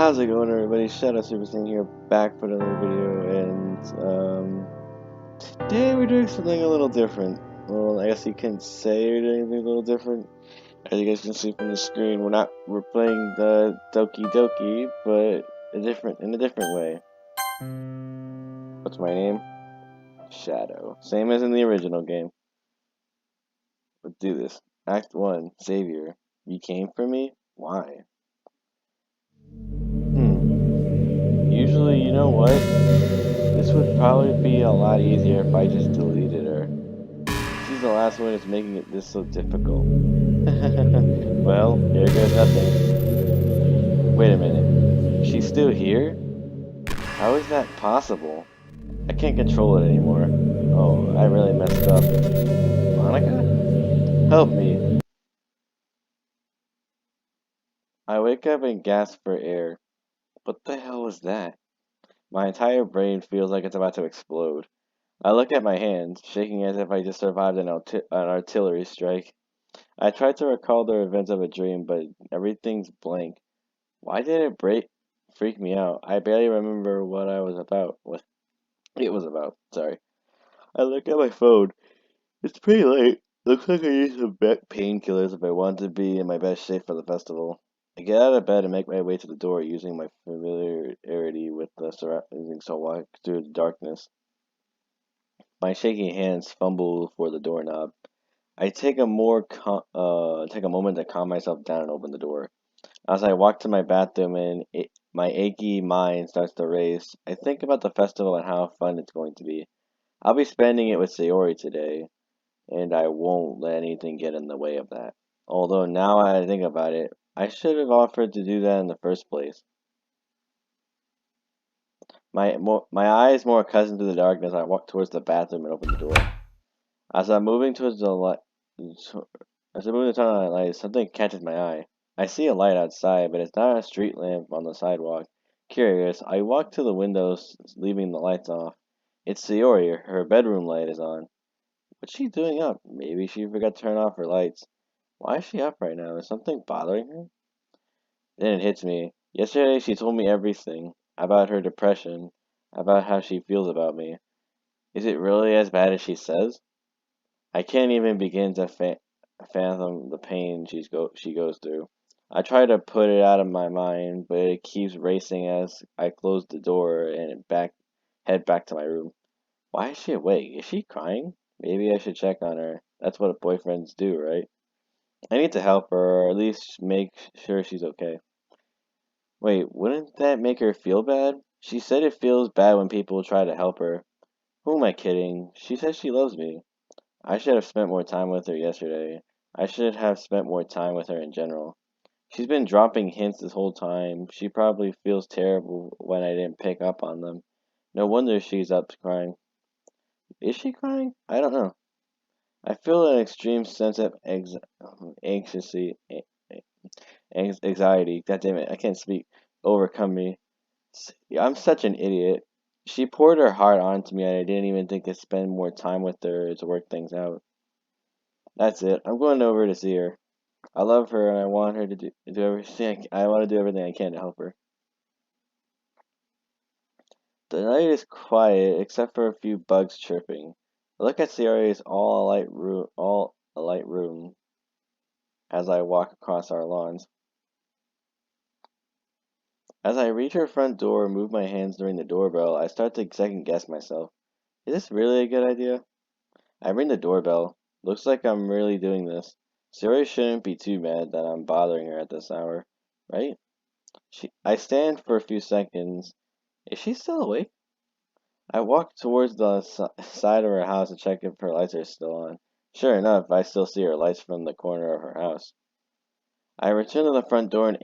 How's it going, everybody? Shadow Superstar here, back for another video, and today we're doing something a little different. Well, I guess you can say we're doing something a little different. As you guys can see from the screen, we're playing the Doki Doki, but in a different way. What's my name? Shadow. Same as in the original game. Let's do this. Act 1, Savior. You came for me? Why? Usually, you know what? This would probably be a lot easier if I just deleted her. She's the last one that's making it this so difficult. Well, here goes nothing. Wait a minute. She's still here? How is that possible? I can't control it anymore. Oh, I really messed up. Monica? Help me. I wake up and gasp for air. What the hell was that? My entire brain feels like it's about to explode. I look at my hands, shaking as if I just survived an artillery strike. I tried to recall the events of a dream, but everything's blank. Why did freak me out? I barely remember what I was about. What it was about. Sorry. I look at my phone. It's pretty late. Looks like I need some painkillers if I want to be in my best shape for the festival. I get out of bed and make my way to the door using my familiarity with the surroundings to walk through the darkness. My shaky hands fumble for the doorknob. I take a moment to calm myself down and open the door. As I walk to my bathroom and my achy mind starts to race, I think about the festival and how fun it's going to be. I'll be spending it with Sayori today, and I won't let anything get in the way of that. Although now I think about it, I should have offered to do that in the first place. My eyes more accustomed to the darkness, I walk towards the bathroom and open the door. As I'm moving towards the light, as I'm moving to turn on the light, something catches my eye. I see a light outside, but it's not a street lamp on the sidewalk. Curious, I walk to the windows, leaving the lights off. It's Sayori. Her bedroom light is on. What's she doing up? Maybe she forgot to turn off her lights. Why is she up right now? Is something bothering her? Then it hits me. Yesterday she told me everything. About her depression. About how she feels about me. Is it really as bad as she says? I can't even begin to fathom the pain she goes through. I try to put it out of my mind, but it keeps racing as I close the door and head back to my room. Why is she awake? Is she crying? Maybe I should check on her. That's what boyfriends do, right? I need to help her, or at least make sure she's okay. Wait, wouldn't that make her feel bad? She said it feels bad when people try to help her. Who am I kidding? She says she loves me. I should have spent more time with her yesterday. I should have spent more time with her in general. She's been dropping hints this whole time. She probably feels terrible when I didn't pick up on them. No wonder she's up crying. Is she crying? I don't know. I feel an extreme sense of anxiety. Anxiety. God damn it, I can't speak. Overcome me. I'm such an idiot. She poured her heart onto me, and I didn't even think to spend more time with her to work things out. That's it. I'm going over to see her. I love her, and I want her to do everything. I want to do everything I can to help her. The night is quiet, except for a few bugs chirping. I look at Sayori's all a light room as I walk across our lawns. As I reach her front door and move my hands during the doorbell, I start to second guess myself. Is this really a good idea? I ring the doorbell. Looks like I'm really doing this. Sayori shouldn't be too mad that I'm bothering her at this hour, right? I stand for a few seconds. Is she still awake? I walk towards the side of her house to check if her lights are still on. Sure enough, I still see her lights from the corner of her house. I return to the front door and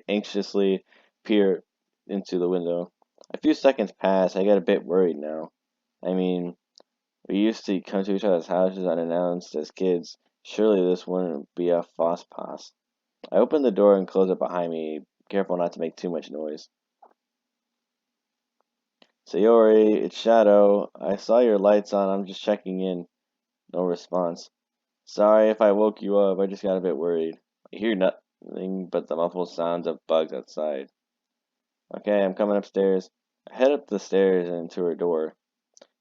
anxiously peer into the window. A few seconds pass. I get a bit worried now. I mean, we used to come to each other's houses unannounced as kids. Surely this wouldn't be a faux pas. I open the door and close it behind me, careful not to make too much noise. Sayori, it's Shadow. I saw your lights on. I'm just checking in. No response. Sorry if I woke you up. I just got a bit worried. but the muffled sounds of bugs outside. Okay, I'm coming upstairs. I head up the stairs and to her door.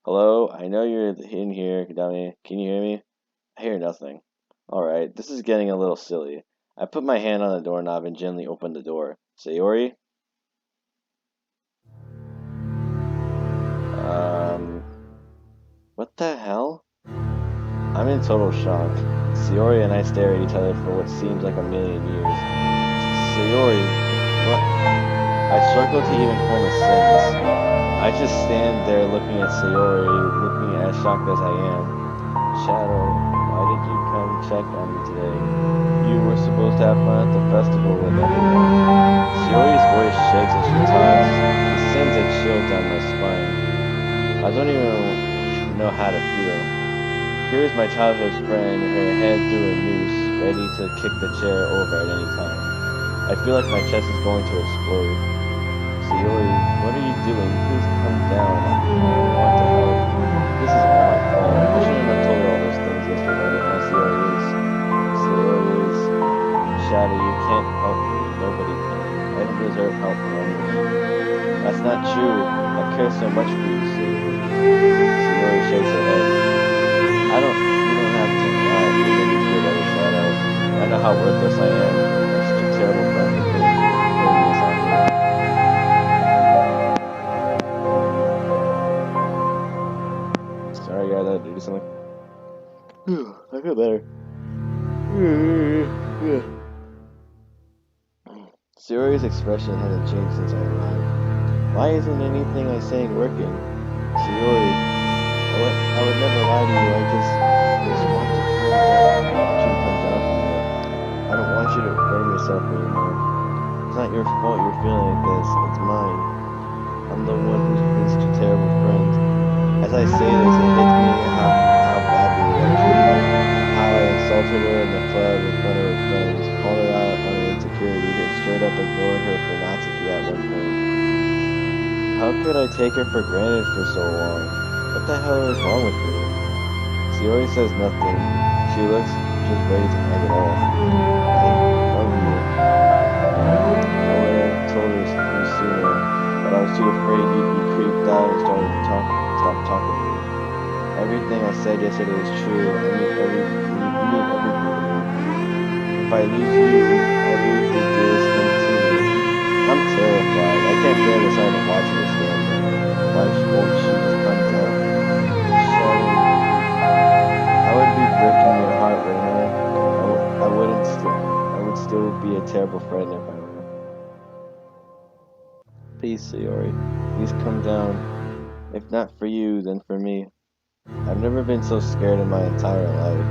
Hello, I know you're in here, dummy. Can you hear me? I hear nothing. Alright, this is getting a little silly. I put my hand on the doorknob and gently open the door. Sayori? What the hell? I'm in total shock. Sayori and I stare at each other for what seems like a million years. Sayori, what? I struggle to even form a sentence. I just stand there looking at Sayori, looking as shocked as I am. Shadow, why did you come check on me today? You were supposed to have fun at the festival with everyone. Sayori's voice shakes as she talks. It sends a chill down my spine. I don't even know how to feel. Here's my childhood friend, her head through a noose, ready to kick the chair over at any time. I feel like my chest is going to explode. Sayori, what are you doing? Please come down. I want to help. This is all my fault. I shouldn't have told her all those things yesterday. Now Sayori is. Shadow, you can't help me. Nobody can. I don't deserve help from anyone. That's not true. I care so much for you, Sayori. Sayori shakes her head. You don't have to lie and make me feel better, Shadow. I know how worthless I am. I'm such a terrible friend for putting this on me. Sorry, guys, I had to do something. I feel better. Sayori's expression hasn't changed since I arrived. Why isn't anything I'm saying working? Sayori, I would never lie to you. I just want you to come down from here. I don't want you to blame yourself anymore. It's not your fault you're feeling like this. It's mine. I'm the one who's been such a terrible friend. As I say this, it hits me how badly I treated her. How I insulted her in the club in front of her friends, called her out on her insecurities, and straight up ignored her for Natsuki at one point. How could I take her for granted for so long? What the hell is wrong with me? Sayori says nothing. She looks just ready to end it all. I love you. I would have told her sooner, but I was too afraid you'd be creeped out and stop talking to me. Everything I said yesterday is true. I mean everything to me. If I lose you, I lose the dearest thing to me. I'm terrified. I can't bear the sight of watching her stand there. Why won't she just come down? Shadow, I would be breaking your heart, wouldn't I? I would still be a terrible friend if I were. Please, Sayori, please come down. If not for you, then for me. I've never been so scared in my entire life.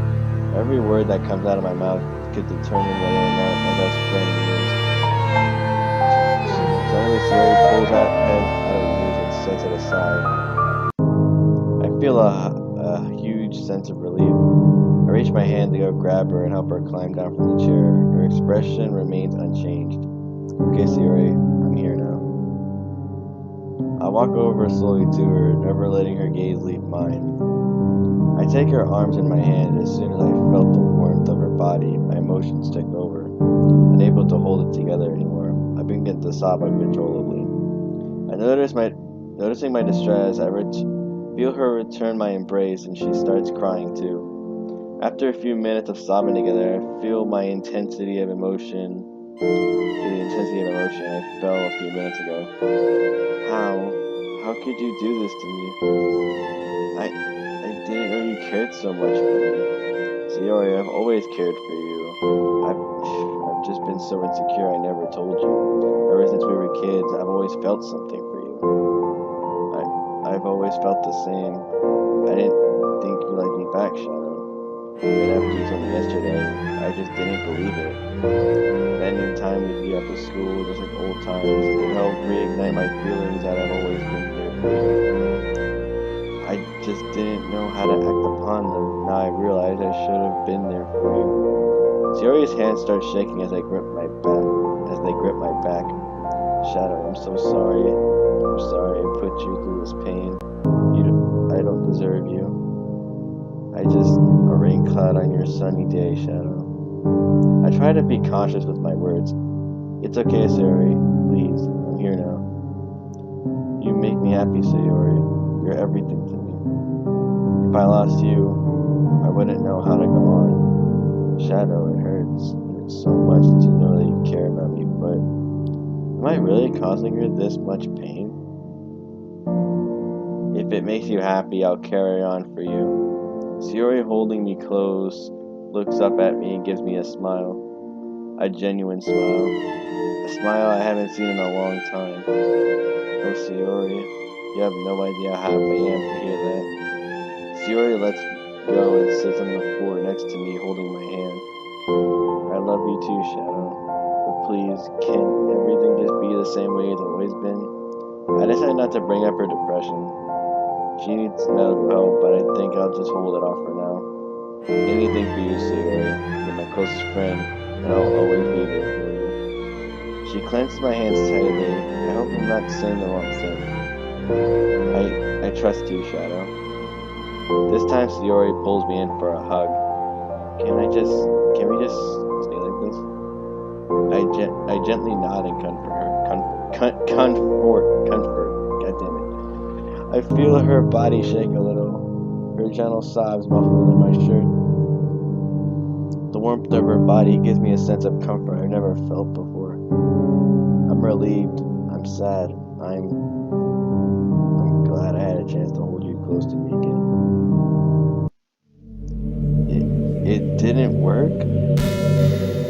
Every word that comes out of my mouth could determine whether or not my best friend is. Suddenly, Sayori pulls her head out of the news and sets it aside. I feel a huge sense of relief. I reach my hand to go grab her and help her climb down from the chair. Her expression remains unchanged. Okay, Sayori, I'm here now. I walk over slowly to her, never letting her gaze leave mine. I take her arms in my hand, and as soon as I felt the warmth of her body, my emotions took over. Unable to hold it together anymore, I begin to sob uncontrollably. Noticing my distress, I feel her return my embrace, and she starts crying too. After a few minutes of sobbing together, I feel the intensity of emotion I felt a few minutes ago. How could you do this to me? I didn't know you cared so much for me. Sayori, I've always cared for you. I've just been so insecure I never told you. Ever since we were kids, I've always felt something for you. I've always felt the same. I didn't think you liked me back, Shadow. Even after you told me yesterday, I just didn't believe it. Spending time with you after school, just like old times, it helped reignite my feelings that I've always been there for you. I just didn't know how to act upon them. Now I realize I should have been there for you. Sayori's hands start shaking as they grip my back. Shadow, I'm so sorry. I'm sorry I put you through this pain. I don't deserve you. I just a rain cloud on your sunny day, Shadow. I try to be cautious with my words. It's okay, Sayori. Please, I'm here now. You make me happy, Sayori. You're everything to me. If I lost you, I wouldn't know how to go on. Shadow, it hurts. It hurts so much to know that you care about me, but am I really causing her this much pain? If it makes you happy, I'll carry on for you. Sayori, holding me close, looks up at me and gives me a smile. A genuine smile. A smile I haven't seen in a long time. Oh, Sayori, you have no idea how happy I am to hear that. Sayori lets go and sits on the floor next to me, holding my hand. I love you too, Shadow. But please, can't everything just be the same way it's always been? I decided not to bring up her depression. She needs medical help, but I think I'll just hold it off for now. Anything for you, Sayori. You're my closest friend, and I'll always be there for you. She clenches my hands tightly. I hope I'm not saying the wrong thing. I trust you, Shadow. This time Sayori pulls me in for a hug. Can we just stay like this? I gently nod and comfort her. Comfort. God damn it. I feel her body shake a little. Her gentle sobs muffled in my shirt. The warmth of her body gives me a sense of comfort I've never felt before. I'm relieved. I'm sad. I'm glad I had a chance to hold you close to me again. It didn't work?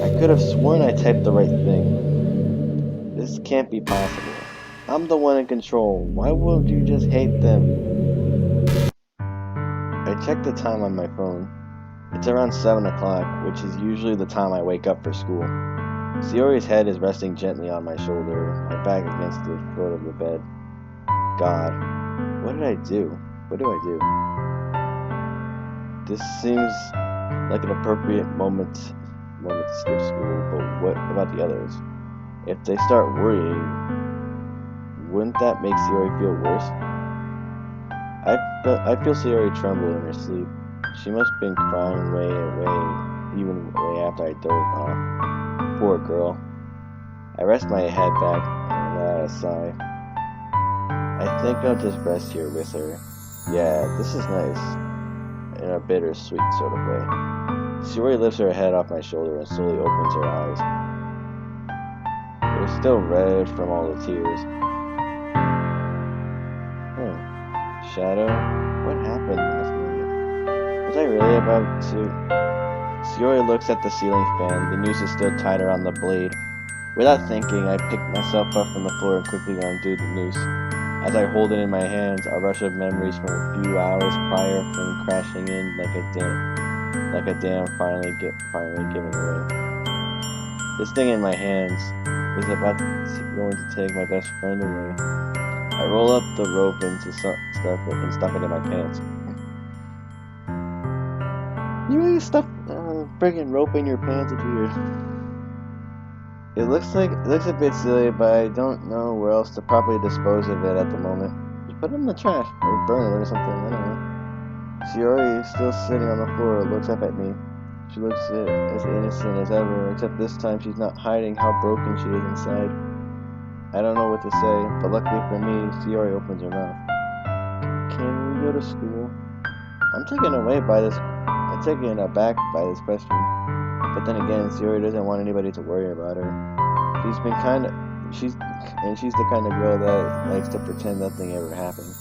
I could have sworn I typed the right thing. This can't be possible. I'm the one in control. Why won't you just hate them? I checked the time on my phone. It's around 7 o'clock, which is usually the time I wake up for school. Sayori's head is resting gently on my shoulder, my back against the foot of the bed. God, what did I do? What do I do? This seems like an appropriate moment to skip school, but what about the others? If they start worrying, wouldn't that make Sayori feel worse? I feel Sayori tremble in her sleep. She must have been crying way after I dozed off. Poor girl. I rest my head back and let out a sigh. I think I'll just rest here with her. Yeah, this is nice. In a bittersweet sort of way. Sayori lifts her head off my shoulder and slowly opens her eyes. They're still red from all the tears. Shadow, what happened last night? Was I really about to... Sayori looks at the ceiling fan. The noose is still tied around the blade. Without thinking, I pick myself up from the floor and quickly undo the noose. As I hold it in my hands, a rush of memories from a few hours prior from crashing in like a dam finally giving away. This thing in my hands is going to take my best friend away. I roll up the rope and stuff it in my pants. You really stuff friggin' rope in your pants? It's weird. It looks a bit silly, but I don't know where else to properly dispose of it at the moment. Just put it in the trash or burn it or something. I don't know. Sayori is still sitting on the floor, looks up at me. She looks as innocent as ever, except this time she's not hiding how broken she is inside. I don't know what to say, but luckily for me, Sayori opens her mouth. Can we go to school? I'm taken aback by this question. But then again, Sayori doesn't want anybody to worry about her. She's the kind of girl that likes to pretend nothing ever happened.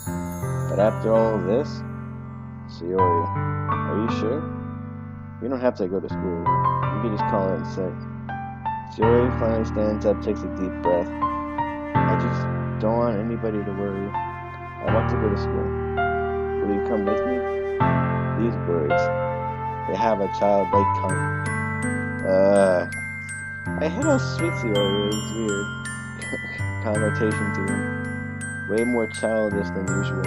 But after all of this, Sayori, are you sure? We don't have to go to school. You can just call in sick. Sayori finally stands up, takes a deep breath. I just don't want anybody to worry. I want to go to school. Will you come with me? These words, they have a childlike I hate how sweet Sayori is. Weird connotation to him. Way more childish than usual.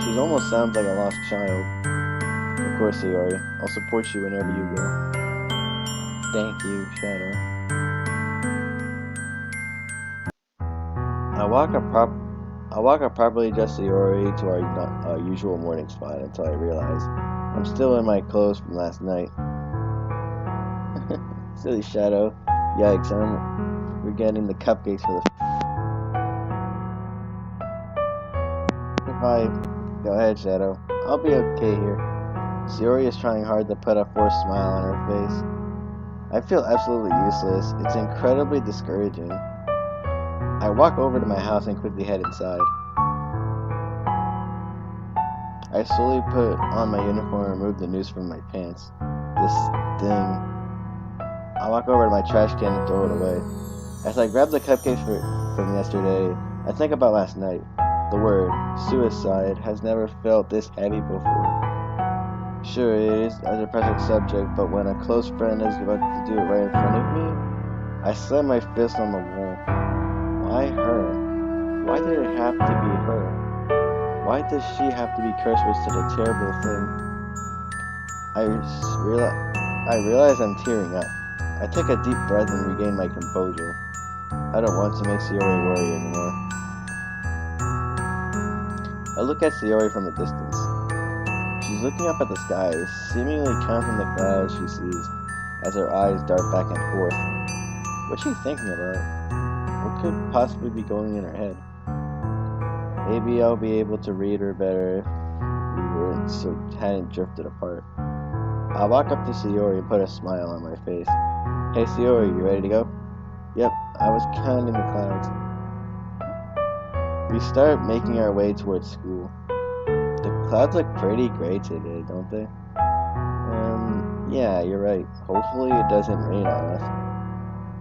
She almost sounds like a lost child. Of course, Sayori. I'll support you whenever you go. Thank you, Shadow. I walk up properly just Sayori to our usual morning spot until I realize I'm still in my clothes from last night. Silly Shadow. Yikes, we're getting the cupcakes for the... Fine. Go ahead, Shadow. I'll be okay here. Sayori is trying hard to put a forced smile on her face. I feel absolutely useless. It's incredibly discouraging. I walk over to my house and quickly head inside. I slowly put on my uniform and remove the noose from my pants. This thing. I walk over to my trash can and throw it away. As I grab the cupcakes from yesterday, I think about last night. The word, suicide, has never felt this heavy before. Sure, it is a depressing subject, but when a close friend is about to do it right in front of me, I slam my fist on the wall. Why her? Why did it have to be her? Why does she have to be cursed with such a terrible thing? I realize I'm tearing up. I take a deep breath and regain my composure. I don't want to make Sayori worry anymore. I look at Sayori from a distance. She's looking up at the sky, seemingly counting the clouds she sees as her eyes dart back and forth. What's she thinking about? What could possibly be going in her head? Maybe I'll be able to read her better if we hadn't drifted apart. I walk up to Sayori and put a smile on my face. Hey Sayori, you ready to go? Yep, I was counting the clouds. We start making our way towards school. The clouds look pretty gray today, don't they? Yeah, you're right. Hopefully it doesn't rain on us.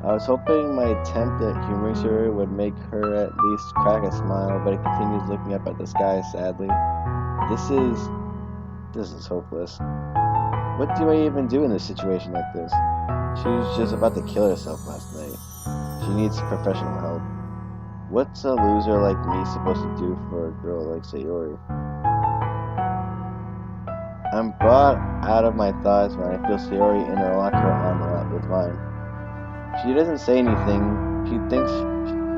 I was hoping my attempt at humoring Sayori would make her at least crack a smile, but it continues looking up at the sky sadly. This is hopeless. What do I even do in a situation like this? She was just about to kill herself last night. She needs professional help. What's a loser like me supposed to do for a girl like Sayori? I'm brought out of my thoughts when I feel Sayori interlock her arm with mine. She doesn't say anything.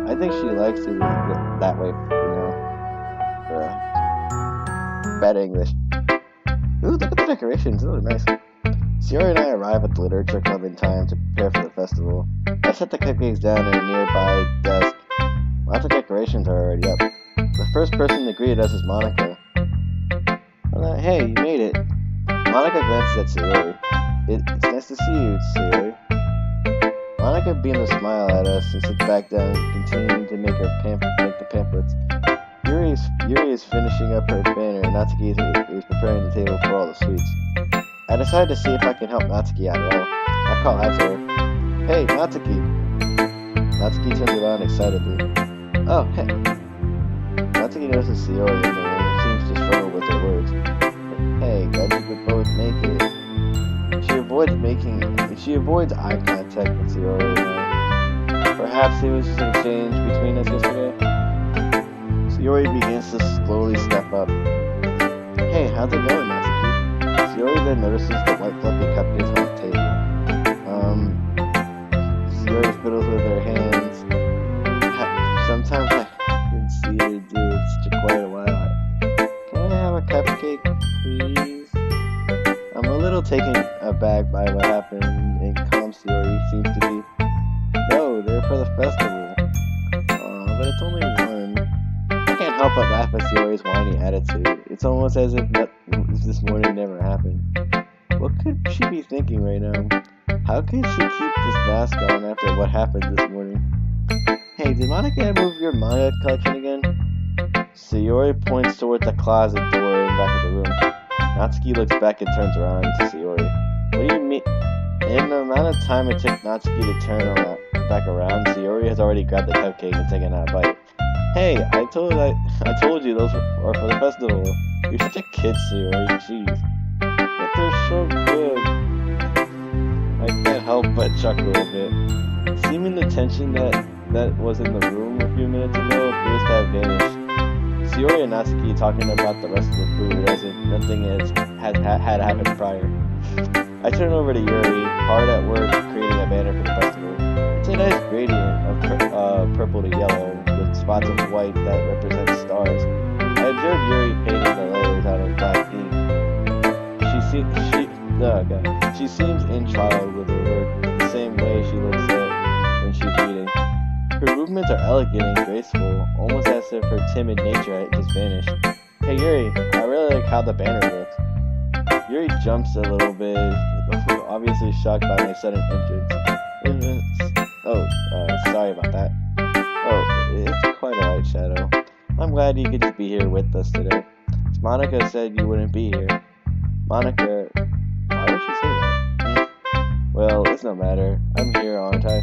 I think she likes to be that way, for bad English. Ooh, look at the decorations. They look nice. Sayori and I arrive at the literature club in time to prepare for the festival. I set the cupcakes down in a nearby desk. Lots of decorations are already up. The first person to greet us is Monica. Hey, you made it. Monica glances at Sayori. It's nice to see you, Sayori. Monica beams a smile at us and sits back down, continuing to make the pamphlets. Yuri is finishing up her banner, and Natsuki is preparing the table for all the sweets. I decide to see if I can help Natsuki out at all. I call out to her. Hey, Natsuki! Natsuki turns around excitedly. Oh, hey! Natsuki notices Sayori in the room and seems to struggle with her words. Hey, glad you could both make it. She avoids eye contact with Sayori and I. Perhaps it was just an exchange between us yesterday. Sayori begins to slowly step up. Hey, how's it going, Natsuki? Sayori then notices the white fluffy cupcakes on the table. Sayori fiddles with her hands. Sometimes I can see her do it for quite a while. Can I have a cupcake, please? I'm a little taken aback by what happened, and calm Sayori seems to be. No, they're for the festival. But it's only one. I can't help but laugh at Sayori's whiny attitude. It's almost as if this morning never happened. What could she be thinking right now? How could she keep this mask on after what happened this morning? Hey, did Monica move your manga collection again? Sayori points towards the closet door in the back of the room. Natsuki looks back and turns around to Sayori. What do you mean? In the amount of time it took Natsuki to turn back around, Sayori has already grabbed the cupcake and taken a bite. Hey, I told you those are for the festival. You're such a kid, Sayori. Jeez. But they're so good. I can't help but chuckle a bit. Seeming the tension that was in the room a few minutes ago appears to have vanished. Sayori and Natsuki talking about the rest of the food as if nothing had happened prior. I turn over to Yuri, hard at work creating a banner for the festival. It's a nice gradient of purple to yellow with spots of white that represent stars. I observe Yuri painting the letters out of black ink. She seems in trial with her work. same way she looks at when she's reading. Her movements are elegant and graceful, almost as if her timid nature had just vanished. Hey Yuri, I really like how the banner looks. Yuri jumps a little bit, obviously shocked by my sudden entrance. Sorry about that. Oh, it's quite alright, Shadow. I'm glad you could just be here with us today. Monica said you wouldn't be here. Monica, why would she say that? Well, it's no matter. I'm here, aren't I?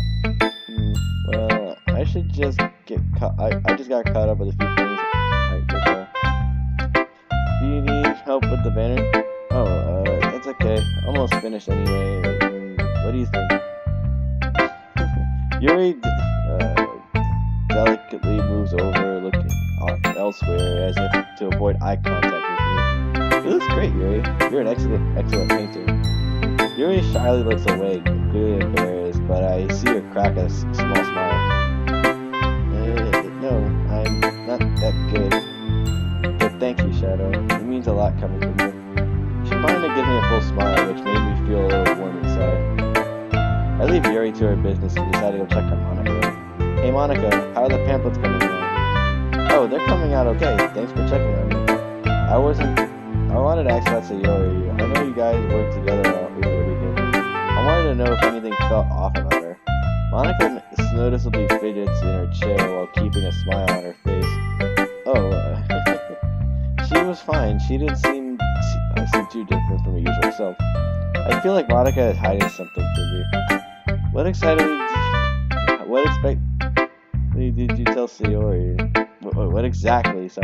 Well, I should just get caught. I just got caught up with a few things. Alright, good. Do you need help with the banner? Oh, that's okay. Almost finished anyway. What do you think? Yuri delicately moves over, looking elsewhere as if to avoid eye contact with me. It looks great, Yuri. You're an excellent painter. Yuri shyly looks away, clearly embarrassed, but I see her crack a small smile. No, I'm not that good. But thank you, Shadow. It means a lot coming from you. She finally gives me a full smile, which made me feel a little warm inside. I leave Yuri to her business and decide to go check on Monica. Hey Monica, how are the pamphlets coming along? Oh, they're coming out okay. Thanks for checking on me. I wanted to ask about Sayori. I know you guys worked together over the weekend. I wanted to know if anything felt off about her. Monica noticeably fidgets in her chair while keeping a smile on her face. Oh, she was fine. She didn't seem too different from her usual self. I feel like Monica is hiding something from me. What exactly did you tell Sayori? What exactly did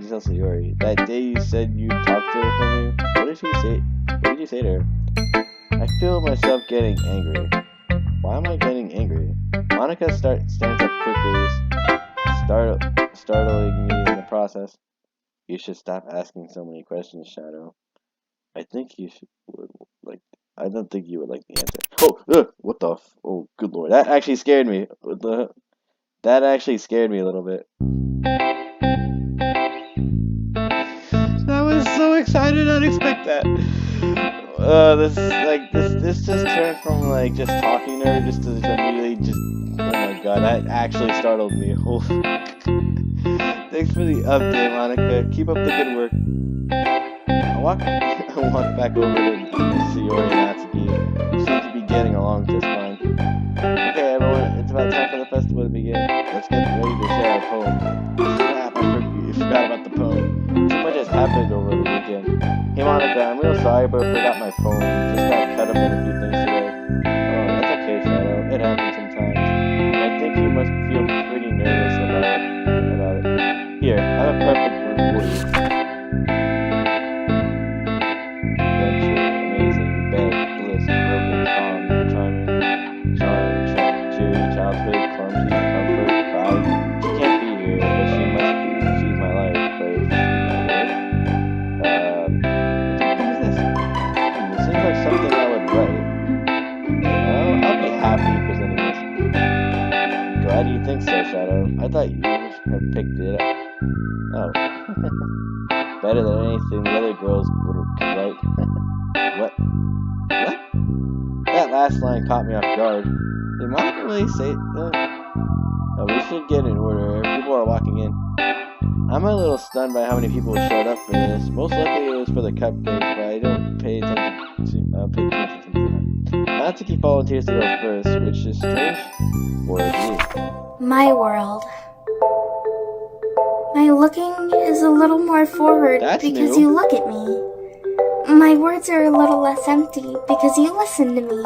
you tell Sayori? That day you said you talked to her from me? What did you say to her? I feel myself getting angry. Why am I getting angry? Monica stands up quickly, startling me in the process. You should stop asking so many questions, Shadow. I think you would like. I don't think you would like the answer. Oh, what the? Oh, good lord! That actually scared me. That actually scared me a little bit. I was so excited. I didn't expect that. This just turned from like just talking to her just to immediately just. Oh my god! That actually startled me. Thanks for the update, Monica. Keep up the good work. I walk back over to Sayori and Natsuki, who seem to be getting along just fine. Okay, everyone, it's about time for the festival to begin. Let's get ready to share our poem. Crap, I forgot about the poem. Too much has happened over the weekend. Hey Monica, I'm real sorry, but I forgot my poem. Just got cut up in a few things today. Oh, that's okay, Shadow. It happens sometimes. I think you must feel pretty nervous about it. Here, I have a perfect one for you. I thought you had picked it up. Oh. Better than anything the other girls could write. What? That last line caught me off guard. Did Monica really say that? Oh, we should get in order. People are walking in. I'm a little stunned by how many people showed up for this. Most likely it was for the cupcakes, but I don't pay attention to that. Natsuki volunteers to go first, which is strange for me. My world. My looking is a little more forward because you look at me. My words are a little less empty because you listen to me.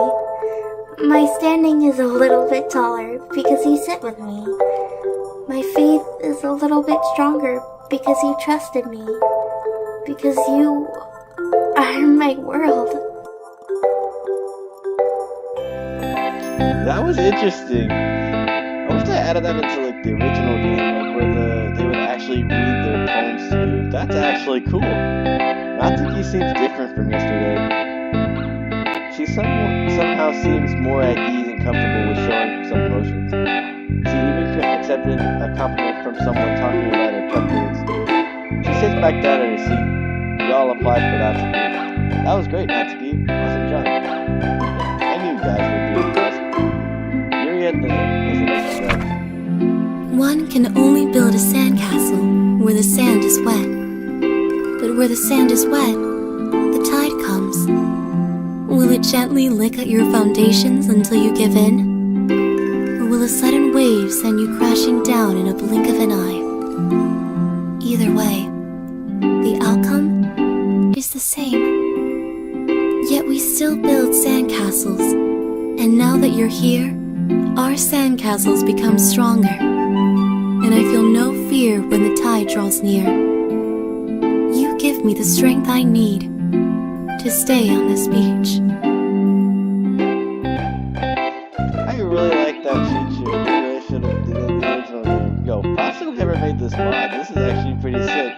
My standing is a little bit taller because you sit with me. My faith is a little bit stronger because you trusted me. Because you are my world. That was interesting. I wish I added that into like the original game, like where they would actually read their poems to you. That's actually cool. Natsuki seems different from yesterday. She somehow seems more at ease and comfortable with showing some emotions. She even accepted a compliment from someone talking about her cupcakes. She sits back down in her seat. We all applaud for Natsuki. That was great, Natsuki. Awesome job. I knew you guys would do it. One can only build a sandcastle where the sand is wet. But where the sand is wet, the tide comes. Will it gently lick at your foundations until you give in? Or will a sudden wave send you crashing down in a blink of an eye? Either way, the outcome is the same. Yet we still build sandcastles, and now that you're here, our sandcastles become stronger, and I feel no fear when the tide draws near. You give me the strength I need to stay on this beach. I really like that feature. I really should have did the original game. Yo, Foster whoever made this mod. This is actually pretty sick.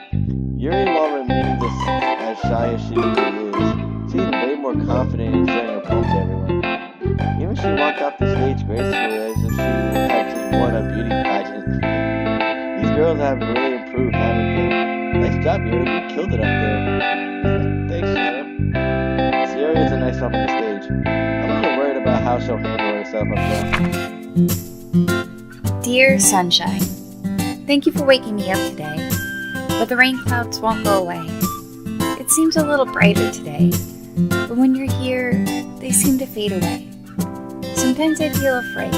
Yuri, while remaining as shy as she really is, seemed way more confident in sharing her poem to everyone. Even she walked off the stage gracefully as if she had just won a beauty pageant. These girls have really improved, haven't they? Nice job, Yuri. You killed it up there. Thanks, Shadow. Sayori is a nice help on the stage. I'm a little worried about how she'll handle herself up there. Dear Sunshine, thank you for waking me up today, but the rain clouds won't go away. It seems a little brighter today, but when you're here, they seem to fade away. Sometimes I feel afraid,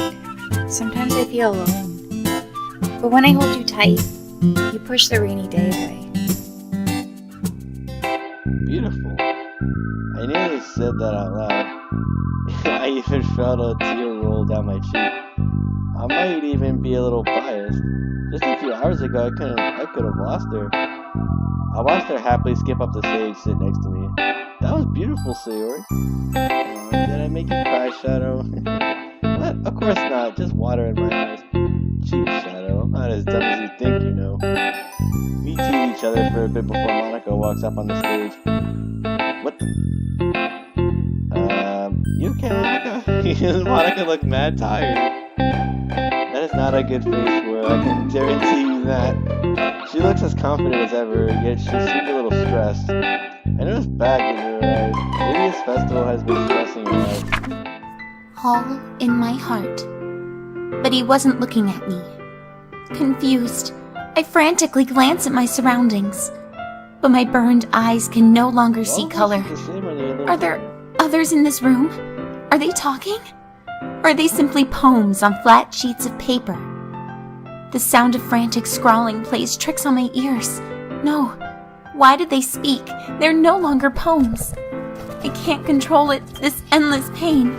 sometimes I feel alone, but when I hold you tight, you push the rainy day away. Beautiful. I nearly said that out loud. I even felt a tear roll down my cheek. I might even be a little biased. Just a few hours ago, I could have lost her. I watched her happily skip up the stage, sit next to me. That was beautiful, Sayori. Did I make you cry, Shadow? What? Of course not. Just water in my eyes. Jeez, Shadow. I'm not as dumb as you think, you know. We tease each other for a bit before Monica walks up on the stage. What the? You okay, Monica? Monica looked mad tired. That is not a good face for her, I can guarantee you that. She looks as confident as ever, yet she seemed a little stressed. I noticed bags in her eyes. Maybe this festival has been stressing her out. All in my heart. But he wasn't looking at me. Confused, I frantically glance at my surroundings. But my burned eyes can no longer see color. Are there others in this room? Are they talking? Or are they simply poems on flat sheets of paper? The sound of frantic scrawling plays tricks on my ears. No. Why did they speak? They're no longer poems. I can't control it, this endless pain.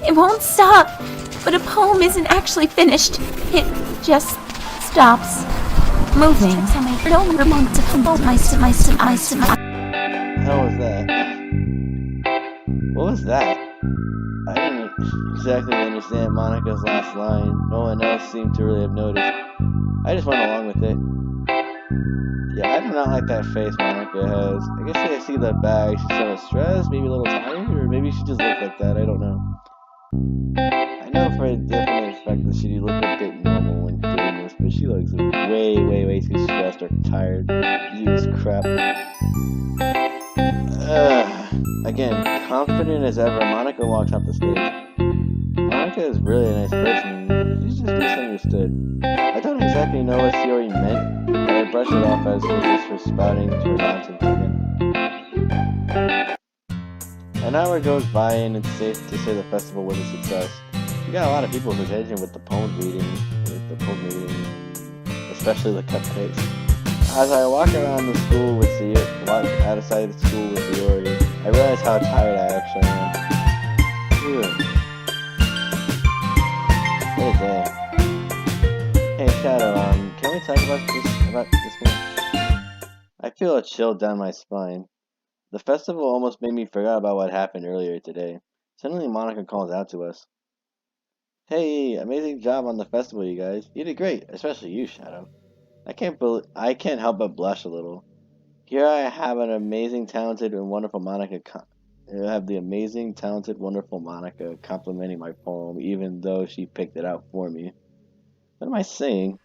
It won't stop. But a poem isn't actually finished. It just stops moving. No longer want to compose my How was that? What was that? I didn't exactly understand Monica's last line. No one else seemed to really have noticed. I just went along with it. Yeah, I do not like that face Monica has. I guess I see the bag. She's kind of stressed, maybe a little tired, or maybe she just looks like that. I don't know. I know for a definite fact that she looked a bit normal when doing this, but she looks way too stressed or tired. Jesus crap. Again, confident as ever, Monica walks up the stage. Monica is really a nice person. She's just misunderstood. I don't exactly know what Sayori meant, but I brushed it off as her just for spouting her nonsense again. An hour goes by and it's safe to say the festival was a success. We got a lot of people's attention with the poem reading, especially the cupcakes. As I walk around the school with walk outside the school with Sayori, I realize how tired I actually am. Good day. Hey Shadow, can we talk about this one? I feel a chill down my spine. The festival almost made me forget about what happened earlier today. Suddenly Monica calls out to us. Hey, amazing job on the festival, you guys. You did great, especially you, Shadow. I can't help but blush a little. Here I have an amazing, talented, and wonderful Monica. I have the amazing, talented, wonderful Monica complimenting my poem, even though she picked it out for me. What am I saying?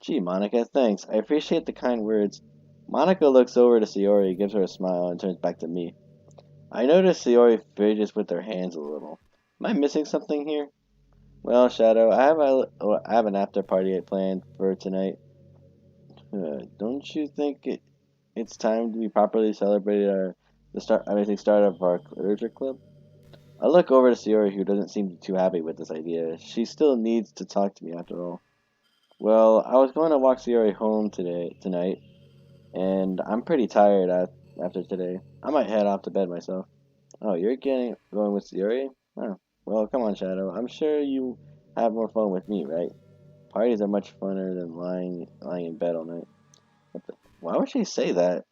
Gee, Monica, thanks. I appreciate the kind words. Monica looks over to Sayori, gives her a smile, and turns back to me. I notice Sayori fidgets with her hands a little. Am I missing something here? Well, Shadow, I have an after party planned for tonight. Don't you think it's time to be properly celebrated the start of our literature club? I look over to Sayori, who doesn't seem too happy with this idea. She still needs to talk to me after all. Well, I was going to walk Sayori home tonight, and I'm pretty tired after today. I might head off to bed myself. Oh, you're going with Sayori? Oh, well, come on, Shadow. I'm sure you have more fun with me, right? Parties are much funner than lying in bed all night. Why would she say that?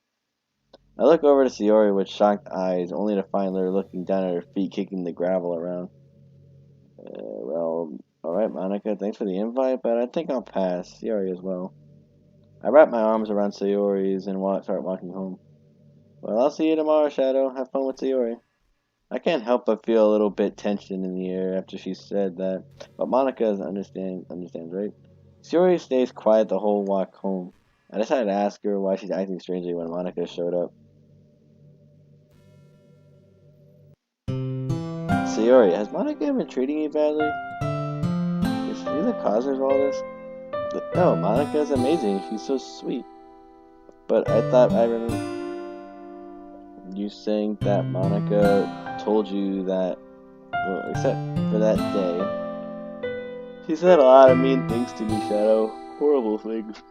I look over to Sayori with shocked eyes, only to find her looking down at her feet, kicking the gravel around. Well, alright, Monica, thanks for the invite, but I think I'll pass. Sayori as well. I wrap my arms around Sayori's and start walking home. Well, I'll see you tomorrow, Shadow. Have fun with Sayori. I can't help but feel a little bit tension in the air after she said that, but Monica understands, right? Sayori stays quiet the whole walk home. I decided to ask her why she's acting strangely when Monica showed up. Sayori, has Monica been treating you badly? Is she the cause of all this? No, Monica's amazing. She's so sweet. But I thought I remember you saying that Monica told you that, well, except for that day. She said a lot of mean things to me, Shadow. Horrible things.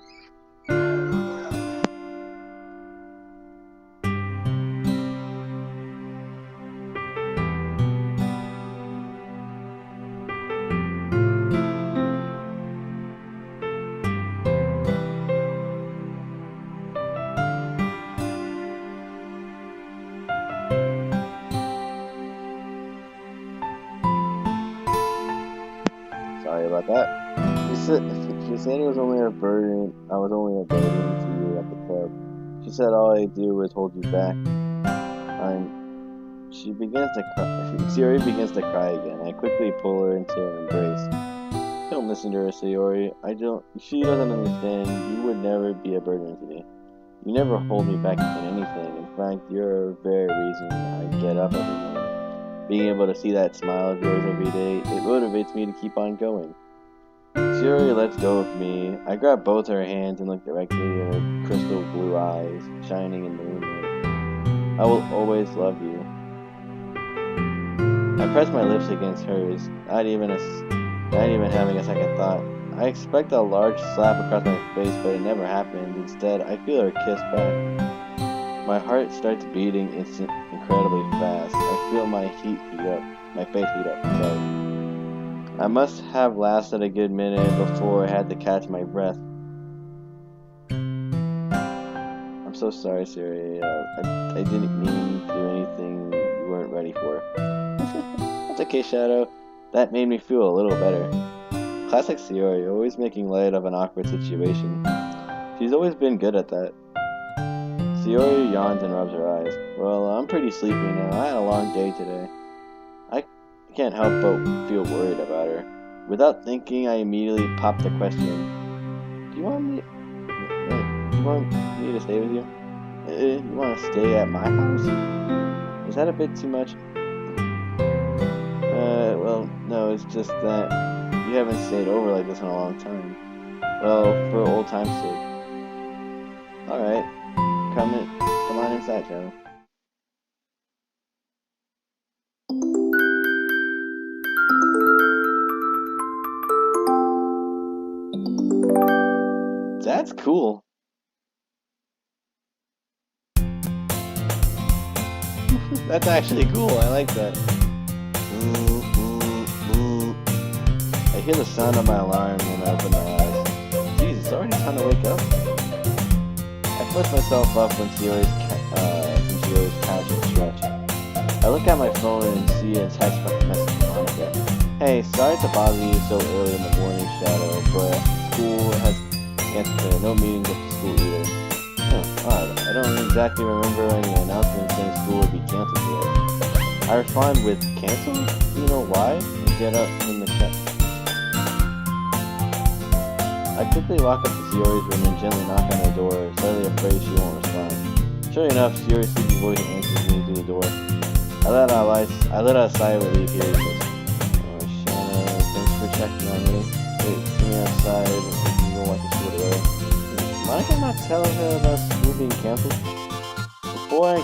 Sorry about that. She said it was only a burden. I was only a burden to you at the club. She said all I do is hold you back. She begins to cry. Sayori begins to cry again. I quickly pull her into an embrace. Don't listen to her, Sayori. She doesn't understand. You would never be a burden to me. You never hold me back in anything. In fact, you're the very reason I get up every morning. Being able to see that smile of yours every day, it motivates me to keep on going. Sayori lets go of me. I grab both her hands and look directly at her crystal blue eyes, shining in the moonlight. I will always love you. I press my lips against hers, not even having a second thought. I expect a large slap across my face, but it never happened. Instead, I feel her kiss back. My heart starts beating incredibly fast. I feel my face heat up. Sorry. I must have lasted a good minute before I had to catch my breath. I'm so sorry, Sayori. I didn't mean to do anything you weren't ready for. That's okay, Shadow. That made me feel a little better. Classic Sayori, always making light of an awkward situation. She's always been good at that. Sayori yawns and rubs her eyes. Well, I'm pretty sleepy now. I had a long day today. I can't help but feel worried about her. Without thinking, I immediately pop the question. Do you want me to stay with you? You want to stay at my house? Is that a bit too much? Well, no, it's just that you haven't stayed over like this in a long time. Well, for old time's sake. Alright, come on inside, Shadow. That's cool. That's actually cool, I like that. I hear the sound of my alarm when I open my eyes. Jeez, it's already time to wake up. I push myself up when Sayori's casual stretch. I look at my phone and see a text message from Monica. Hey, sorry to bother you so early in the morning, Shadow, but school has canceled today. No meetings at the school either. Odd. I don't exactly remember any announcement saying school would be canceled today. I respond with, canceled? Do you know why? And get up in the chat. I quickly walk up to Sayori's room and gently knock on her door, slightly afraid she won't respond. Sure enough, Sayori's sleepy voice answers me through the door. I let out a sigh of relief hearing this. Oh, Shanna, thanks for checking on me. Wait, meet me outside. We can go watch the school together. Monica not tell her about school being canceled? Before I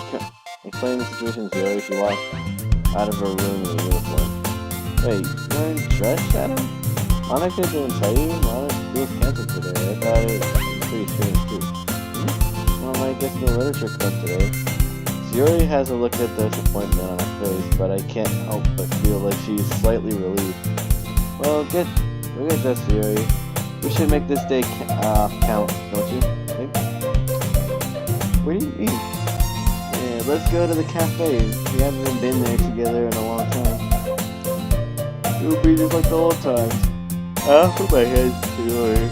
explain the situation to Sayori, she walked out of her room in a uniform. Wait, you're in dress, Shadow? Monica didn't tell you? School's canceled today. I thought it was pretty strange too. Well, I might get to the literature club today. Sayori has a look of disappointment on her face, but I can't help but feel like she's slightly relieved. Well, get dressed, Sayori. We should make this day count, don't you think? What do you mean? Yeah, let's go to the cafe. We haven't been there together in a long time. It would be just like the old times. Put my head Sayori.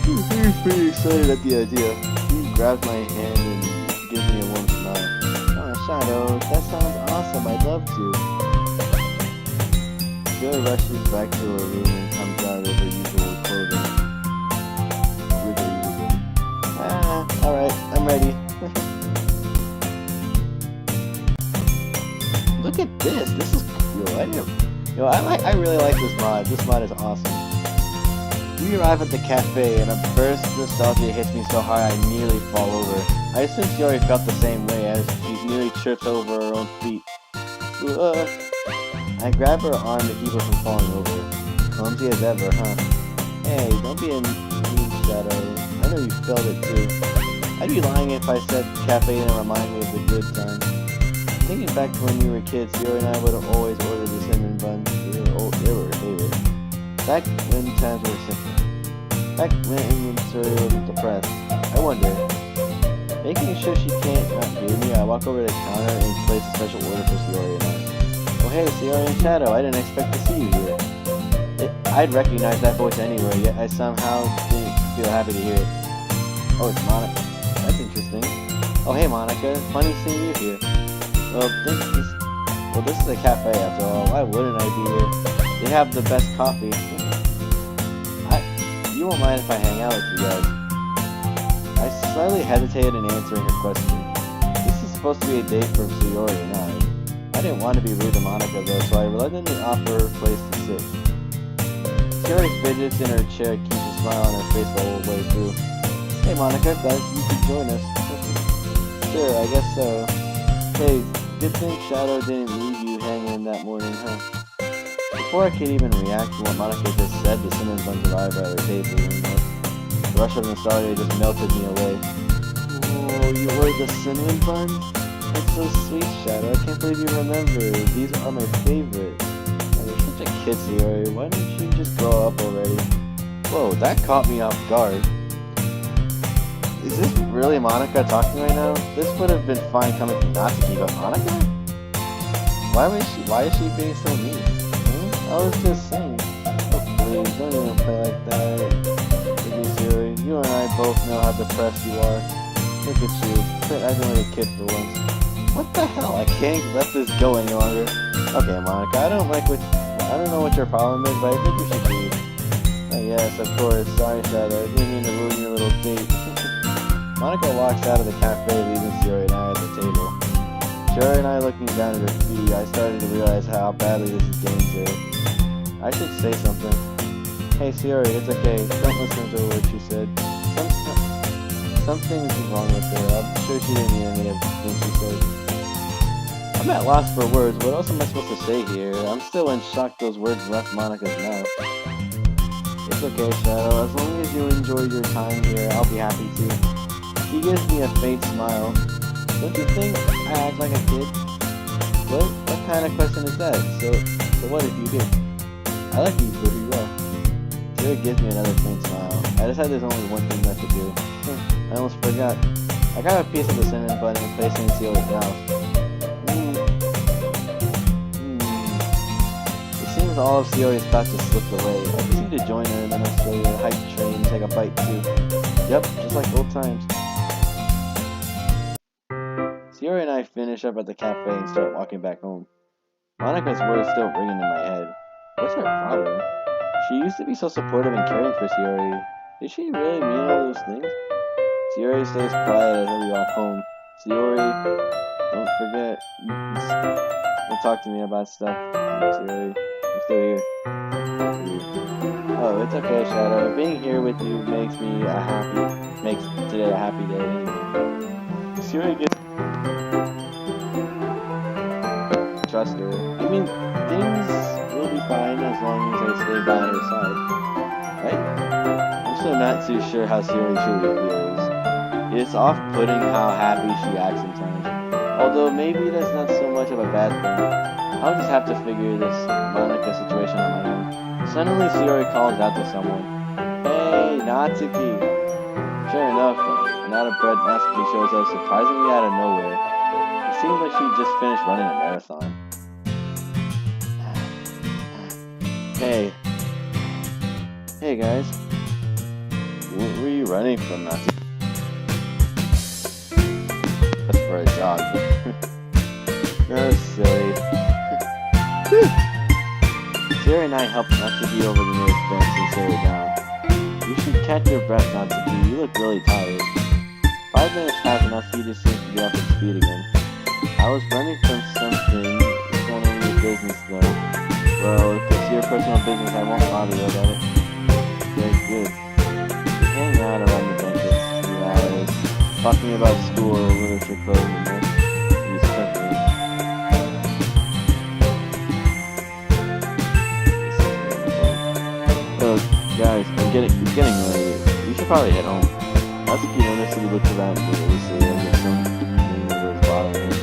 He's pretty excited at the idea. He grabs my hand and gives me a warm smile. Oh, Shadow, that sounds awesome. I'd love to. Sayori rushes back to her room and comes out of her usual clothing. With her usual. Alright, I'm ready. Look at this. This is cool. I really like this mod. This mod is awesome. We arrive at the cafe and a burst of nostalgia hits me so hard I nearly fall over. I assume Sayori felt the same way as she nearly trips over her own feet. I grab her arm to keep her from falling over. Clumsy as ever, huh? Hey, don't be a mean Shadow. I know you felt it too. I'd be lying if I said cafe didn't remind me of the good times. Thinking back to when we were kids, Sayori and I would have always ordered the cinnamon buns. They were her favorite. Back when times were simple. Back when Sayori wasn't depressed. I wonder. Making sure she can't not hear me, I walk over to the counter and place a special order for Sayori and I. Oh hey, Sayori and Shadow, I didn't expect to see you here. I'd recognize that voice anywhere, yet I somehow didn't feel happy to hear it. Oh, it's Monica. That's interesting. Oh hey Monica, funny seeing you here. Well, this is a cafe after all. Why wouldn't I be here? They have the best coffee. You won't mind if I hang out with you guys. I slightly hesitated in answering her question. This is supposed to be a date for Sayori and I. I didn't want to be rude to Monica though, so I reluctantly offer her a place to sit. Sayori fidgets in her chair, keeps a smile on her face the whole way through. Hey Monica, glad you could join us. Sure, I guess so. Hey, good thing Shadow didn't leave you hanging that morning, huh? Before I could even react to what Monica just said, the cinnamon buns arrived at her table, and the rush of nostalgia just melted me away. Oh, you ordered the cinnamon bun? That's so sweet, Shadow. I can't believe you remember. These are my favorite. Oh, you're such a kid, Sayori. Why don't you just grow up already? Whoa, that caught me off guard. Is this really Monica talking right now? This would have been fine coming from Natsuki, but Monica? Why is she being so mean? I was just saying. Oh please, don't even play like that. Sayori, you and I both know how depressed you are. Look at you, quit acting like a kid for once. What the hell? I can't let this go any longer. Okay, Monica, I don't know what your problem is, but I think you should leave. Oh yes, of course. Sorry, Shadow. I didn't mean to ruin your little date. Monica walks out of the cafe, leaving Sayori and I at the table. Sayori and I looking down at her feet, I started to realize how badly this is getting to her. I should say something. Hey Sayori, it's okay. Don't listen to what she said. Something's wrong with her. I'm sure she didn't mean any of the things she said. I'm at loss for words. What else am I supposed to say here? I'm still in shock those words left Monica's mouth. It's okay, Shadow. As long as you enjoy your time here, I'll be happy to. She gives me a faint smile. Don't you think I act like a kid? What kind of question is that? So what if you do? I like you for who you are. Sayori gives me another faint smile. I decided there's only one thing left to do. I almost forgot. I got a piece of the cinnamon bun and placed it in Sayori's mouth. It seems all of Sayori's thoughts just slipped away. I just need to join her and then I'll show you a hike train and take a bite too. Yep, just like old times. Sayori and I finish up at the cafe and start walking back home. Monica's words still ringing in my head. What's her problem? She used to be so supportive and caring for Sayori. Did she really mean all those things? Sayori stays quiet as we walk home. Sayori, don't forget. Don't talk to me about stuff. Sayori, I'm still here. Natsuki. Oh, it's okay, Shadow. Being here with you makes today a happy day anyway. Sayori gets trust her. I mean, things will be fine as long as I stay by her side, right? I'm still not too sure how Sayori truly feels. It's off-putting how happy she acts sometimes. Although maybe that's not so much of a bad thing. I'll just have to figure this Monica situation on my own. Suddenly Sayori calls out to someone. Hey, Natsuki! Sure enough, an out-of-breath Natsuki shows up surprisingly out of nowhere. It seems like she just finished running a marathon. Hey guys. Where are you running from, Natsuki? That's for a jog. That's silly. Sayori and I helped Natsuki over the nearest bench and sit her down. You should catch your breath, Natsuki. You look really tired. 5 minutes passed and Natsuki just seems to be up to speed again. I was running from something. It's none of your business, though. Well, if it's your personal business, I won't bother you about it. Very good. We hang out around the benches, 3 hours, talking about school, literature club, and more. He's cooking. Oh, guys, it's getting late. We should probably head home. Natsuki noticed that he looked around nervously and there's something that was bothering him.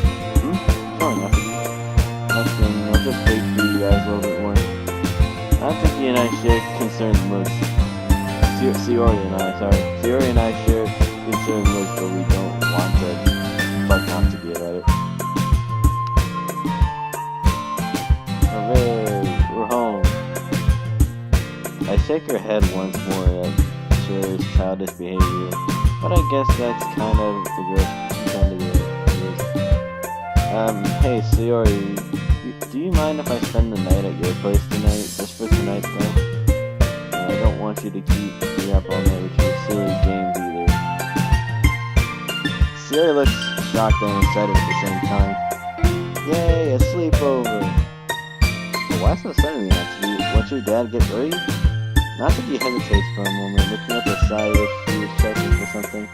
Sorry, Natsuki. Nothing. I'll just wait for you guys a little bit more. Natsuki and I share concerned looks. Sayori and I share concerned looks, but we don't want to fuck Natsuki about it. Hooray, we're home. I shake her head once more at Sayori's childish behavior, but I guess that's kind of the girl hey Sayori, do you mind if I spend the night at your place tonight, just for tonight's night? I don't want you to keep me up all night with your silly games either. Sayori looks shocked and excited at the same time. Yay, a sleepover! But why so suddenly, Natsuki? Won't your dad get worried? Natsuki hesitates for a moment, looking at the side as if she was checking for something.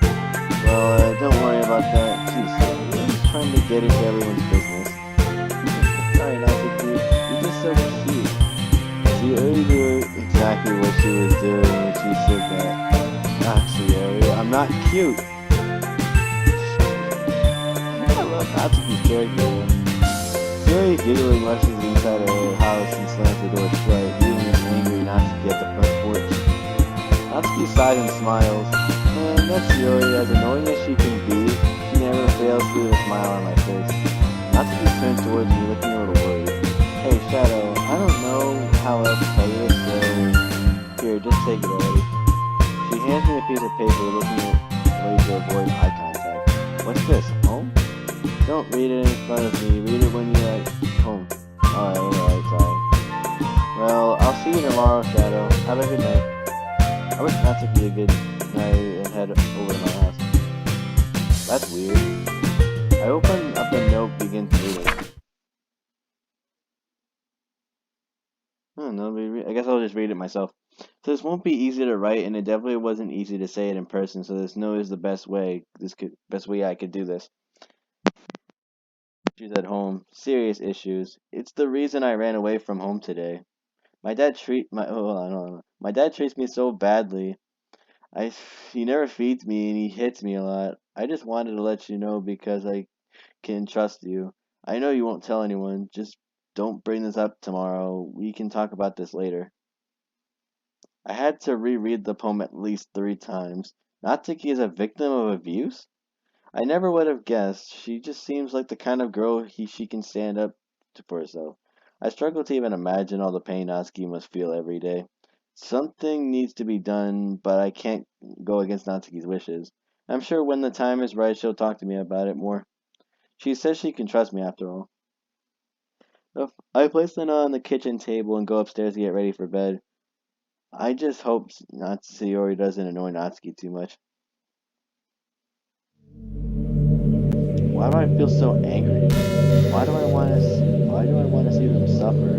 Well, don't worry about that. Jeez, I'm just trying to get into everyone's business. Sorry, Natsuki. You're just so cute. She already knew exactly what she was doing when she said that. Sayori, I'm not cute. I love Natsuki's character. Sayori giggling rushes inside her house and slams the door shut, leaving an angry Natsuki at the front porch. Natsuki sighs and smiles. And that's Sayori, as annoying as she can be, she never fails to leave a smile on my face. Natsuki turns towards me, looking a little worried. Hey, Shadow, I don't know how else to tell you this, so here, just take it already. She hands me a piece of paper, looking away to avoid eye contact. What's this, home? Don't read it in front of me, read it when you're at home. Alright, sorry. Well, I'll see you tomorrow, Shadow. Have a good night. I wish Natsuki a good night and head over to my house. That's weird. I open up the note, begin to read it. I guess I'll just read it myself. So this won't be easy to write, and it definitely wasn't easy to say it in person, so this note is the best way I could do this. Issues at home. Serious issues. It's the reason I ran away from home today. My dad treats me so badly. He never feeds me and he hits me a lot. I just wanted to let you know because I can trust you. I know you won't tell anyone. Just don't bring this up tomorrow. We can talk about this later. I had to reread the poem at least 3 times. Natsuki is a victim of abuse? I never would have guessed. She just seems like the kind of girl she can stand up for herself. I struggle to even imagine all the pain Natsuki must feel every day. Something needs to be done, but I can't go against Natsuki's wishes. I'm sure when the time is right, she'll talk to me about it more. She says she can trust me after all. I place the note on the kitchen table and go upstairs to get ready for bed. I just hope Sayori doesn't annoy Natsuki too much. Why do I feel so angry? Why do I want to see them suffer?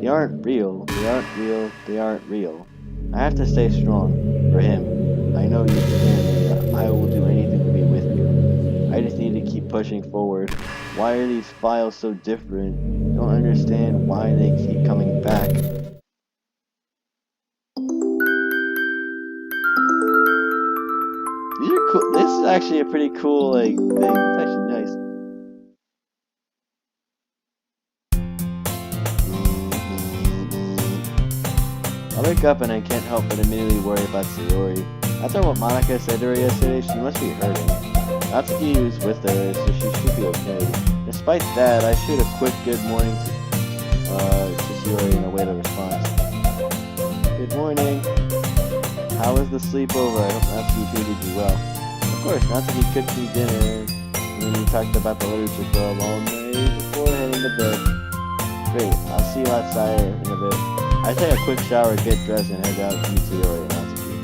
They aren't real. They aren't real. They aren't real. I have to stay strong for him. I know you can. I will do anything to be with you. I just need to keep pushing forward. Why are these files so different? Don't understand why they keep coming back. These are cool. This is actually a pretty cool like thing. It's actually nice. I wake up and I can't help but immediately worry about Sayori. After what Monica said to her yesterday, she must be hurting. Natsuki is with her, so she should be okay. Despite that, I shoot a quick good morning to Sayori and await a response. Good morning. How was the sleepover? I hope Natsuki treated you well. Of course, Natsuki cooked me dinner, and then we talked about the literature club all night before heading to bed. Great, I'll see you outside in a bit. I take a quick shower, get dressed, and head out to meet Sayori and Natsuki.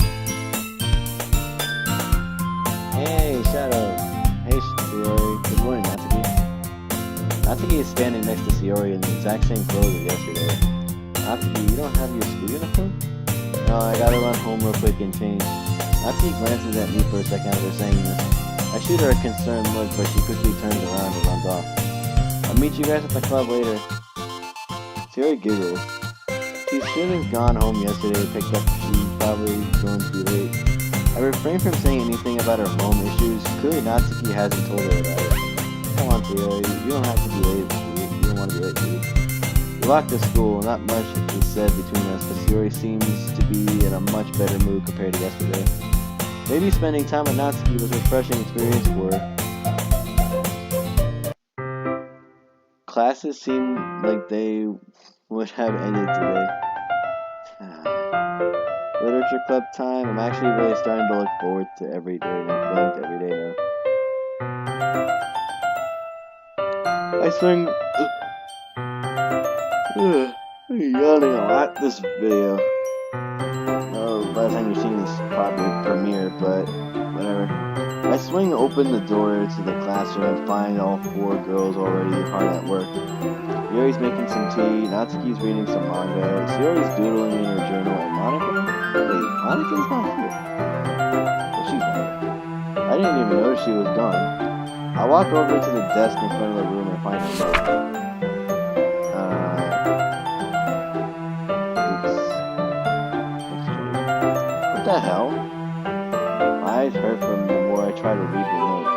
Hey, Shadow. Hey, Sayori. Good morning, Natsuki. Natsuki is standing next to Sayori in the exact same clothes as yesterday. Natsuki, you don't have your school uniform? No, I gotta run home real quick and change. Natsuki glances at me for a second after saying this. I shoot her a concerned look, but she quickly turns around and runs off. I'll meet you guys at the club later. Sayori giggles. She should have gone home yesterday to pick up. She's probably going to be late. I refrain from saying anything about her home issues. Clearly Natsuki hasn't told her about it. Come on, Sayori. You don't have to be late. You don't want to be late, do you? We walked to school. Not much is said between us, but Sayori seems to be in a much better mood compared to yesterday. Maybe spending time with Natsuki was a refreshing experience for her. Classes seemed like they would have ended today. Literature club time. I'm actually really starting to look forward to every day. I'm going to every day now. I swing. I'm yawning a lot this video. Oh, by the time you're seeing this probably premiere, but whatever. I swing open the door to the classroom and find all four girls already hard at work. Yuri's making some tea, Natsuki's reading some manga, Sayori's doodling in her journal, and Monica? Wait, Monica's not here. Well, she's not here. I didn't even notice she was gone. I walk over to the desk in front of the room and find her note. What the hell? My eyes hurt from the more I try to read the note.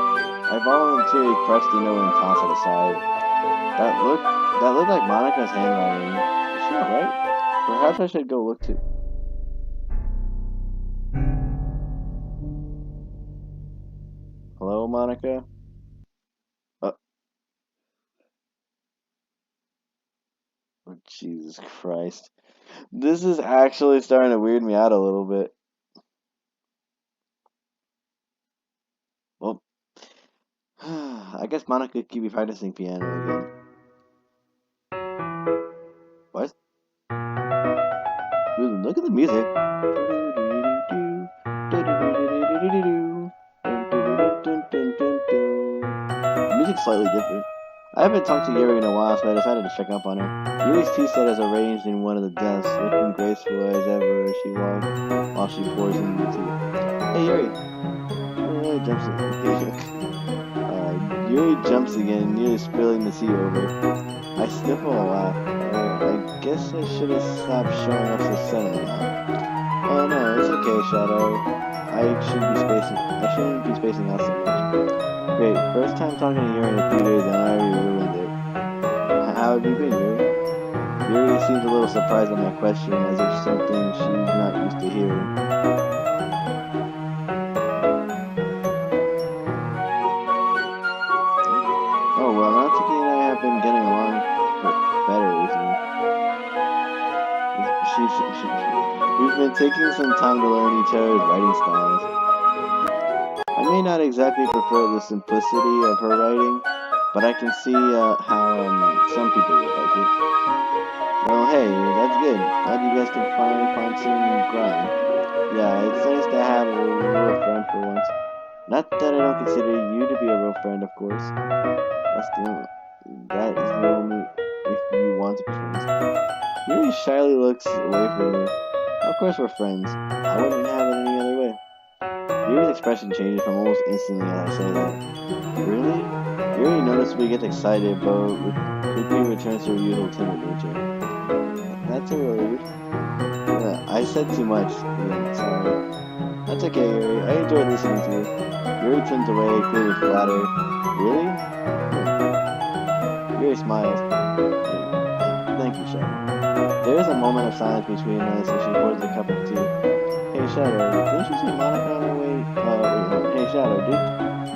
I voluntarily crush the note and toss it aside. That looked like Monica's handwriting. Is she alright? Perhaps I should go look too. Hello, Monica? Oh, Jesus Christ. This is actually starting to weird me out a little bit. Well, I guess Monica could be practicing piano again. What? Dude, look at the music. The music's slightly different. I haven't talked to Yuri in a while, so I decided to check up on her. Yuri's tea set is arranged in one of the desks, looking graceful as ever as she walks while she pours in the tea. Hey, Yuri. Yuri jumps again, nearly spilling the tea over. I sniffle a lot. I guess I should have stopped showing up so suddenly, huh? Oh no, it's okay, Shadow. I shouldn't be spacing out so much. Great, first time talking to Yuri in a few days and I already ruined it. How have you been, Yuri? Yuri seems a little surprised at my question, as if something she's not used to hearing. Oh, well, Natsuki and I have been getting along better recently. We've been taking some time to learn each other's writing styles. I may not exactly prefer the simplicity of her writing, but I can see how some people would like it. Well, hey, that's good. Glad you guys can finally find some ground. Yeah, it's nice to have a real friend for once. Not that I don't consider you to be a real friend, of course. That is the only if you want to be friends. Yuri shyly looks away from me. Of course we're friends. I wouldn't have it any other way. Yuri's expression changes from almost instantly as I say that. Really? Yuri noticeably gets excited, but quickly returns to her usual timid nature. That's a relief. I said too much. Yeah, sorry. That's okay, Yuri. I enjoyed listening to you. Yuri turns away, clearly flattered. Really? Yuri smiles. Thank you, Shadow. There is a moment of silence between us as she pours a cup of tea. Hey, Shadow, didn't you see Monica on her way? Hey, Shadow,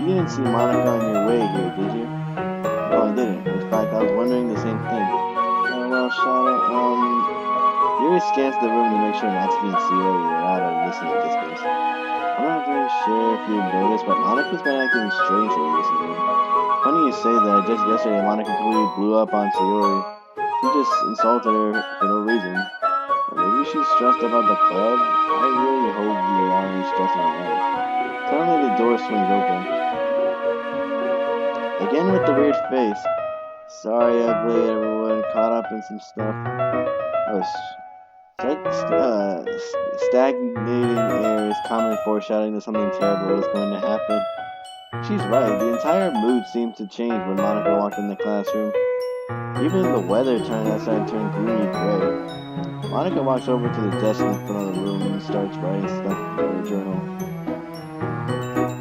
you didn't see Monica on your way here, did you? No, I didn't. In fact, I was wondering the same thing. Well, Shadow, Yuri scans the room to make sure Natsuki and Sayori were out of listening distance. I'm not very sure if you noticed, but Monica's been acting strangely recently. Funny you say that. Just yesterday, Monica completely blew up on Sayori. She just insulted her for no reason. Maybe she's stressed about the club? I really hope we aren't stressing her out. Suddenly the door swings open. Again with the weird face. Sorry, Ugly, everyone. Caught up in some stuff. Stagnating air is common foreshadowing that something terrible is going to happen. She's right. The entire mood seemed to change when Monica walked in the classroom. Even the weather turned gloomy gray. Monica walks over to the desk in front of the room and starts writing stuff in her journal.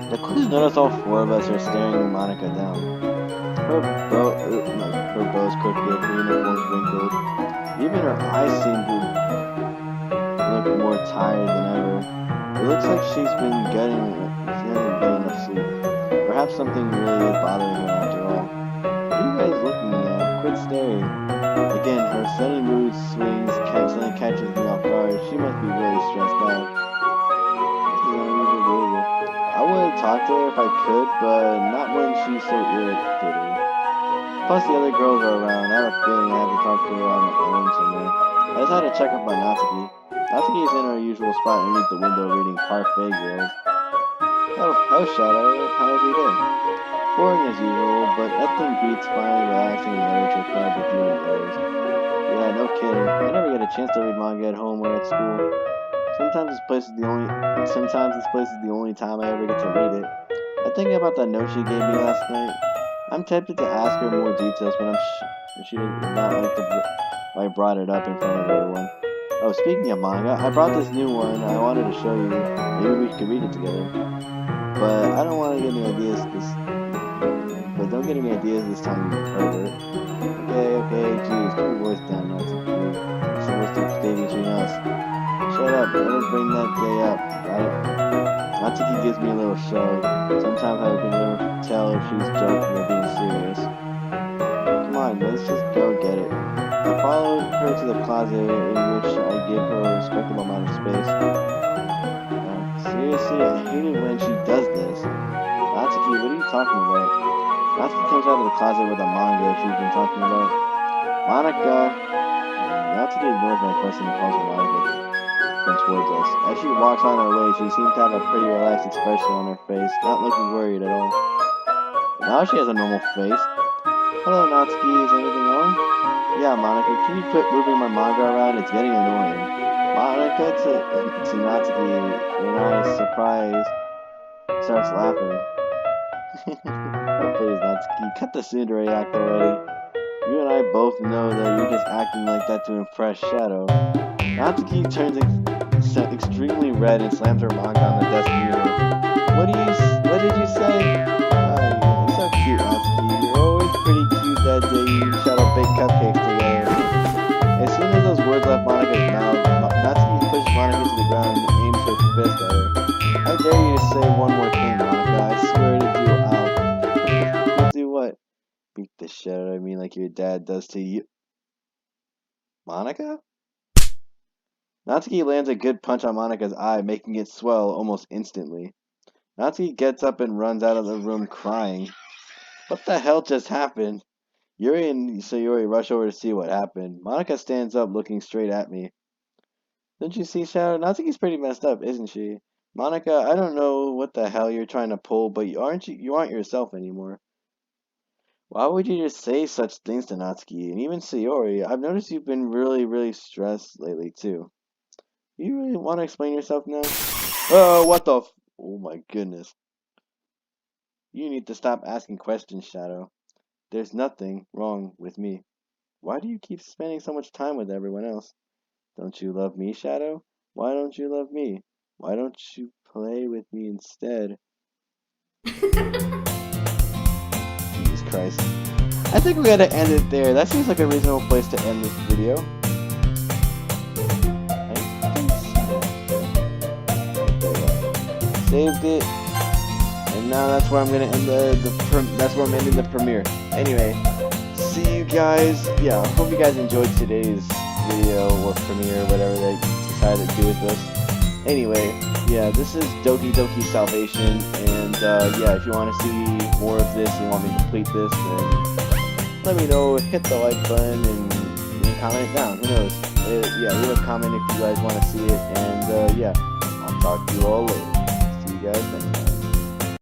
The quick notice all four of us are staring Monica down. Her bow's crooked, her uniform's wrinkled. Even her eyes seem to look more tired than ever. It looks like she hasn't getting enough sleep. Perhaps something really is bothering her after all. What are you guys looking at? Quit staring. Again, her sudden mood swings suddenly catches me off guard. She must be really stressed out. This is unusual behavior. I would talk to her if I could, but not when she's so irritating. Plus, the other girls are around. I have a feeling I have to talk to her on my own somewhere. I just had to check up on Natsuki. Natsuki is in her usual spot underneath the window reading Parfait Girls. Oh, Shadow, how was your day? Boring as usual, but nothing beats finally relaxing in the literature club with you and the others. Yeah, no kidding. I never get a chance to read manga at home or at school. Sometimes this place is the only time I ever get to read it. I'm thinking about that note she gave me last night. I'm tempted to ask her more details, but she did not like I brought it up in front of everyone. Oh, speaking of manga, I brought this new one I wanted to show you. Maybe we could read it together. But I don't want to get any ideas don't get any ideas this time, you pervert. Okay, geez, keep your voice down, Natsuki. It's supposed to stay between us. Shut up, never bring that day up, got it? Natsuki gives me a little shrug. Sometimes I can never tell if she's joking or being serious. Come on, let's just go get it. I followed her to the closet, in which I gave her a respectable amount of space. Seriously, I hate it when she does this. Natsuki, what are you talking about? Natsuki comes out of the closet with a manga she's been talking about. Monica! Natsuki ignores my question and calls her Monica from towards us. As she walks on her way, she seems to have a pretty relaxed expression on her face, not looking worried at all. But now she has a normal face. Hello, Natsuki, is anything wrong? Yeah, Monica, can you quit moving my manga around? It's getting annoying. Monica to Natsuki, when I surprised, starts laughing. Oh, please, Natsuki, cut the tsundere act already. You and I both know that you're just acting like that to impress Shadow. Natsuki turns extremely red and slams her manga on the desk near her. What did you say? You're so cute, Natsuki. You're always pretty cute that day you Shadow baked cupcakes together. As soon as those words left Monica's mouth, Natsuki pushes Monica to the ground and aims her fist at her. How dare you to say one more thing, Monica? I swear to do, I'll do what? Beat the shit out of me like your dad does to you. Monica? Natsuki lands a good punch on Monica's eye, making it swell almost instantly. Natsuki gets up and runs out of the room crying. What the hell just happened? Yuri and Sayori rush over to see what happened. Monica stands up looking straight at me. Don't you see, Shadow? Natsuki's pretty messed up, isn't she? Monica, I don't know what the hell you're trying to pull, but you aren't yourself anymore. Why would you just say such things to Natsuki? And even Sayori, I've noticed you've been really, really stressed lately, too. You really want to explain yourself now? Oh, what the oh my goodness. You need to stop asking questions, Shadow. There's nothing wrong with me. Why do you keep spending so much time with everyone else? Don't you love me, Shadow? Why don't you love me? Why don't you play with me instead? Jesus Christ. I think we gotta end it there. That seems like a reasonable place to end this video. I think so. Saved it. And now that's where I'm gonna end that's where I'm ending the premiere. Anyway, see you guys. Yeah, I hope you guys enjoyed today's video or premiere, whatever they decided to do with this. Anyway, yeah, this is Doki Doki Salvation, and yeah, if you want to see more of this, you want me to complete this, then let me know. Hit the like button and comment it down. Who knows? Yeah, leave a comment if you guys want to see it, and yeah, I'll talk to you all later. See you guys next time.